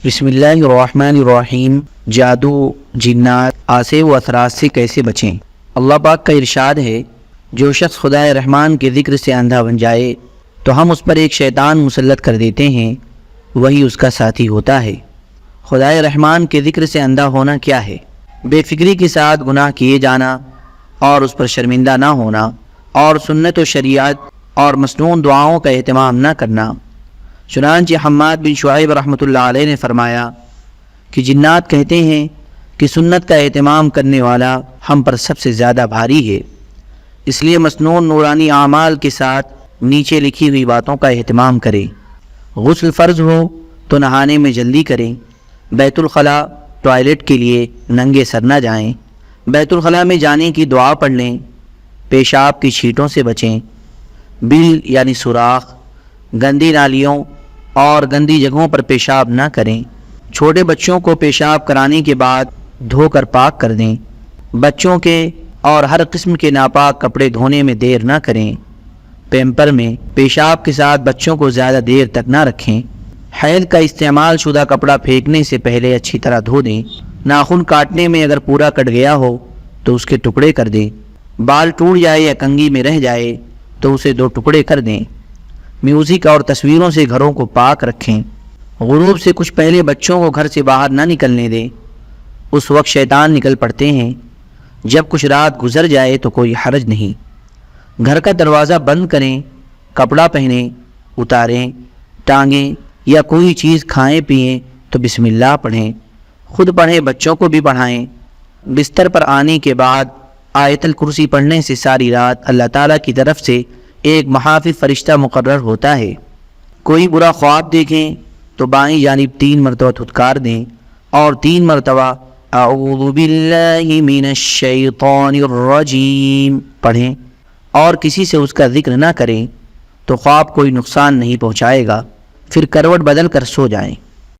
بسم اللہ الرحمن الرحیم۔ جادو، جنات، آسے و اثرات سے کیسے بچیں؟ اللہ پاک کا ارشاد ہے، جو شخص خدائے رحمان کے ذکر سے اندھا بن جائے تو ہم اس پر ایک شیطان مسلط کر دیتے ہیں، وہی اس کا ساتھی ہوتا ہے۔ خدائے رحمان کے ذکر سے اندھا ہونا کیا ہے؟ بے فکری کے ساتھ گناہ کیے جانا اور اس پر شرمندہ نہ ہونا، اور سنت و شریعت اور مسنون دعاؤں کا اہتمام نہ کرنا۔ چنانچہ حماد بن شعیب رحمۃ اللہ علیہ نے فرمایا کہ جنات کہتے ہیں کہ سنت کا اہتمام کرنے والا ہم پر سب سے زیادہ بھاری ہے، اس لیے مسنون نورانی اعمال کے ساتھ نیچے لکھی ہوئی باتوں کا اہتمام کریں۔ غسل فرض ہو تو نہانے میں جلدی کریں۔ بیت الخلاء ٹوائلٹ کے لیے ننگے سر نہ جائیں۔ بیت الخلاء میں جانے کی دعا پڑھ لیں۔ پیشاب کی چھینٹوں سے بچیں۔ بل یعنی سوراخ، گندی نالیوں اور گندی جگہوں پر پیشاب نہ کریں۔ چھوٹے بچوں کو پیشاب کرانے کے بعد دھو کر پاک کر دیں۔ بچوں کے اور ہر قسم کے ناپاک کپڑے دھونے میں دیر نہ کریں۔ پیمپر میں پیشاب کے ساتھ بچوں کو زیادہ دیر تک نہ رکھیں۔ حیض کا استعمال شدہ کپڑا پھینکنے سے پہلے اچھی طرح دھو دیں۔ ناخن کاٹنے میں اگر پورا کٹ گیا ہو تو اس کے ٹکڑے کر دیں۔ بال ٹوٹ جائے یا کنگھی میں رہ جائے تو اسے 2 ٹکڑے کر دیں۔ میوزک اور تصویروں سے گھروں کو پاک رکھیں۔ غروب سے کچھ پہلے بچوں کو گھر سے باہر نہ نکلنے دیں، اس وقت شیطان نکل پڑتے ہیں۔ جب کچھ رات گزر جائے تو کوئی حرج نہیں۔ گھر کا دروازہ بند کریں۔ کپڑا پہنیں، اتاریں، ٹانگیں یا کوئی چیز کھائیں پئیں تو بسم اللہ پڑھیں۔ خود پڑھیں، بچوں کو بھی پڑھائیں۔ بستر پر آنے کے بعد آیت الکرسی پڑھنے سے ساری رات اللہ تعالیٰ کی طرف سے ایک محافظ فرشتہ مقرر ہوتا ہے۔ کوئی برا خواب دیکھیں تو بائیں جانب 3 مرتبہ دھتکار دیں اور 3 مرتبہ اعوذ باللہ من الشیطان الرجیم پڑھیں، اور کسی سے اس کا ذکر نہ کریں تو خواب کوئی نقصان نہیں پہنچائے گا۔ پھر کروٹ بدل کر سو جائیں۔